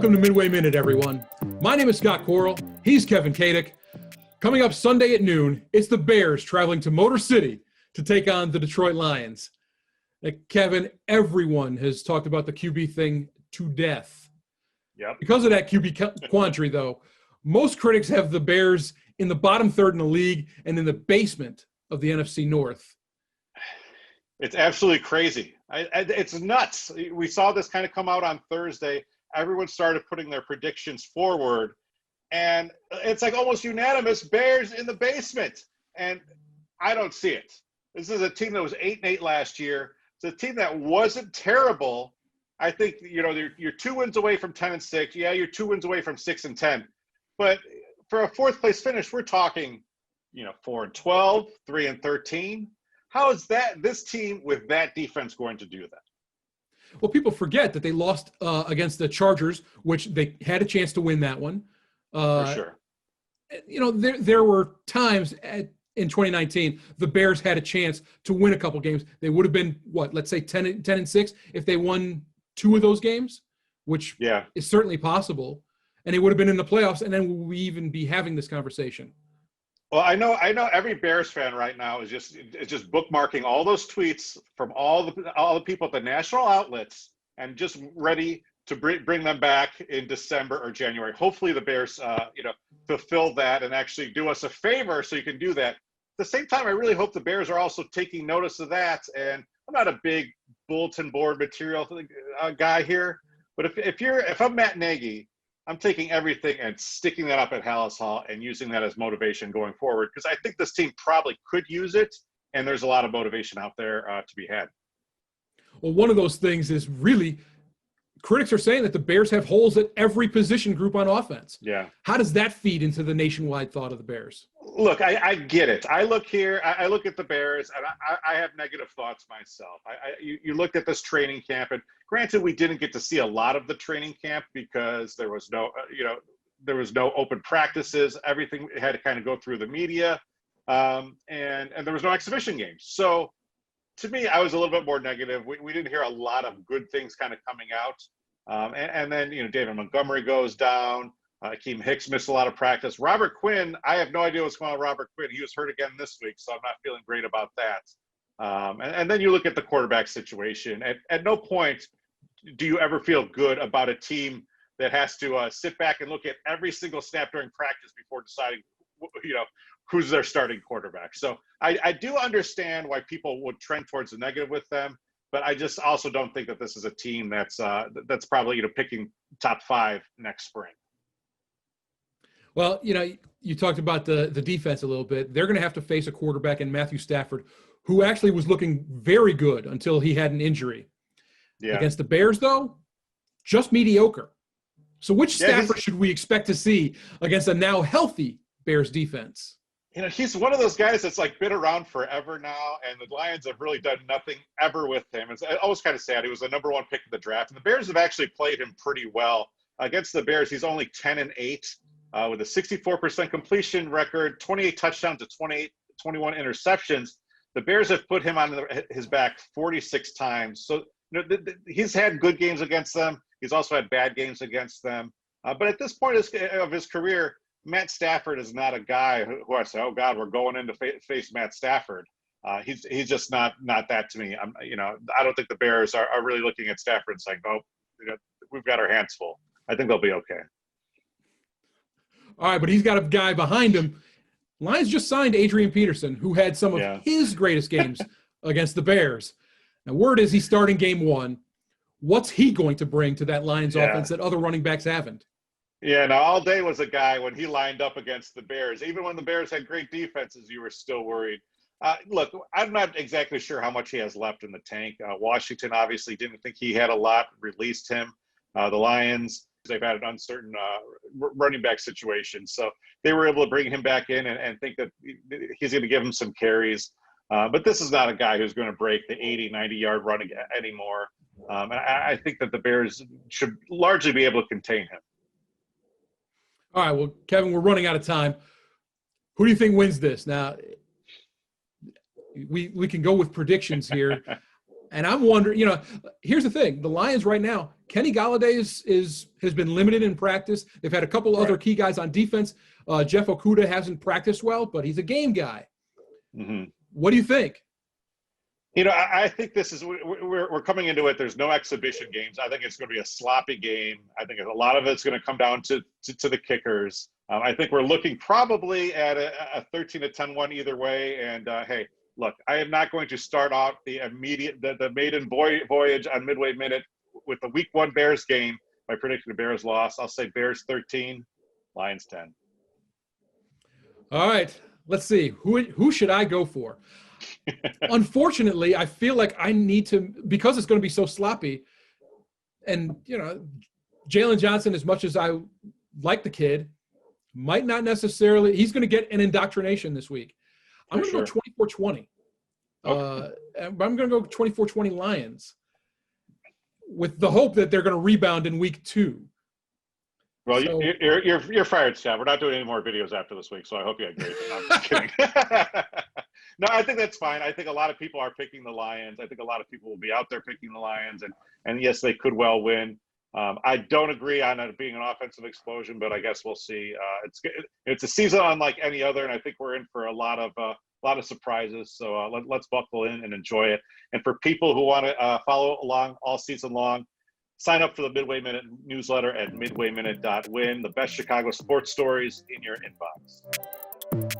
Welcome to Midway Minute, everyone. My name is Scott Coral. He's Kevin Kadick. Coming up Sunday at noon, it's the Bears traveling to Motor City to take on the Detroit Lions. Kevin, everyone has talked about the QB thing to death. Yep. Because of that QB quandary, though, most critics have the Bears in the bottom third in the league and in the basement of the NFC North. It's absolutely crazy. It's nuts. We saw this kind of come out on Thursday. Everyone started putting their predictions forward, and it's like almost unanimous Bears in the basement. And I don't see it. This is a team that was 8-8 last year. It's a team that wasn't terrible. I think, you're 2 wins away from 10-6. Yeah, you're 2 wins away from 6-10. But for a fourth place finish, we're talking, 4-12, 3-13. How is this team with that defense going to do that? Well, people forget that they lost against the Chargers, which they had a chance to win that one. For sure. There were times in 2019 the Bears had a chance to win a couple games. They would have been, let's say 10-6 if they won 2 of those games, which is certainly possible. And they would have been in the playoffs, and then will we even be having this conversation? Well, I know every Bears fan right now is just bookmarking all those tweets from all the people at the national outlets and just ready to bring them back in December or January. Hopefully the Bears, fulfill that and actually do us a favor so you can do that. At the same time, I really hope the Bears are also taking notice of that. And I'm not a big bulletin board material guy here, but if I'm Matt Nagy, I'm taking everything and sticking that up at Halas Hall and using that as motivation going forward, because I think this team probably could use it, and there's a lot of motivation out there to be had. Well, one of those things is really critics are saying that the Bears have holes at every position group on offense. Yeah. How does that feed into the nationwide thought of the Bears? Look, I get it. I look at the Bears, and I have negative thoughts myself. You looked at this training camp, and granted, we didn't get to see a lot of the training camp because there was no open practices. Everything had to kind of go through the media, and there was no exhibition games. So, to me, I was a little bit more negative. We didn't hear a lot of good things kind of coming out, and then David Montgomery goes down. Akeem Hicks missed a lot of practice. Robert Quinn, I have no idea what's going on with Robert Quinn. He was hurt again this week, so I'm not feeling great about that. And then you look at the quarterback situation. At no point do you ever feel good about a team that has to sit back and look at every single snap during practice before deciding, who's their starting quarterback. So I do understand why people would trend towards the negative with them, but I just also don't think that this is a team that's probably picking top 5 next spring. Well, you talked about the defense a little bit. They're going to have to face a quarterback in Matthew Stafford, who actually was looking very good until he had an injury. Yeah. Against the Bears, though, just mediocre. So which Stafford should we expect to see against a now healthy Bears defense? He's one of those guys that's been around forever now, and the Lions have really done nothing ever with him. It's always kind of sad. He was the number 1 pick in the draft, and the Bears have actually played him pretty well. Against the Bears, he's only 10-8. With a 64% completion record, 28 touchdowns to 21 interceptions. The Bears have put him on his back 46 times. So he's had good games against them. He's also had bad games against them. But at this point of his career, Matt Stafford is not a guy who I say, oh God, we're going in to face Matt Stafford. He's just not that to me. I don't think the Bears are really looking at Stafford and saying, oh, we've got our hands full. I think they'll be okay. All right, but he's got a guy behind him. Lions just signed Adrian Peterson, who had some of his greatest games against the Bears. Now, word is he's starting game 1. What's he going to bring to that Lions offense that other running backs haven't? Yeah, now all day was a guy when he lined up against the Bears. Even when the Bears had great defenses, you were still worried. Look, I'm not exactly sure how much he has left in the tank. Washington obviously didn't think he had a lot, released him. The Lions, they've had an uncertain running back situation. So they were able to bring him back in and think that he's going to give him some carries. But this is not a guy who's going to break the 80, 90-yard run anymore. And I think that the Bears should largely be able to contain him. All right, well, Kevin, we're running out of time. Who do you think wins this? Now, we can go with predictions here. And I'm wondering, here's the thing: the Lions right now, Kenny Golladay has been limited in practice. They've had a couple other key guys on defense. Jeff Okudah hasn't practiced well, but he's a game guy. Mm-hmm. What do you think? I think this is we're coming into it. There's no exhibition games. I think it's going to be a sloppy game. I think a lot of it's going to come down to the kickers. I think we're looking probably at a 13-10 one either way. And hey, look, I am not going to start off the maiden voyage on Midway Minute with the Week 1 Bears game by predicting the Bears loss. I'll say Bears 13, Lions 10. All right, let's see. Who should I go for? Unfortunately, I feel like I need to, because it's going to be so sloppy. And Jalen Johnson, as much as I like the kid, might not necessarily. He's going to get an indoctrination this week. I'm going to go 24-20. Okay. I'm going to go 24-20 Lions, with the hope that they're going to rebound in week 2. Well, so, you're fired, Scott. We're not doing any more videos after this week, so I hope you agree. No, I'm just kidding. No, I think that's fine. I think a lot of people are picking the Lions. I think a lot of people will be out there picking the Lions, and yes, they could well win. I don't agree on it being an offensive explosion, but I guess we'll see. It's a season unlike any other, and I think we're in for a lot of surprises. So let's buckle in and enjoy it. And for people who want to follow along all season long, sign up for the Midway Minute newsletter at midwayminute.win. The best Chicago sports stories in your inbox.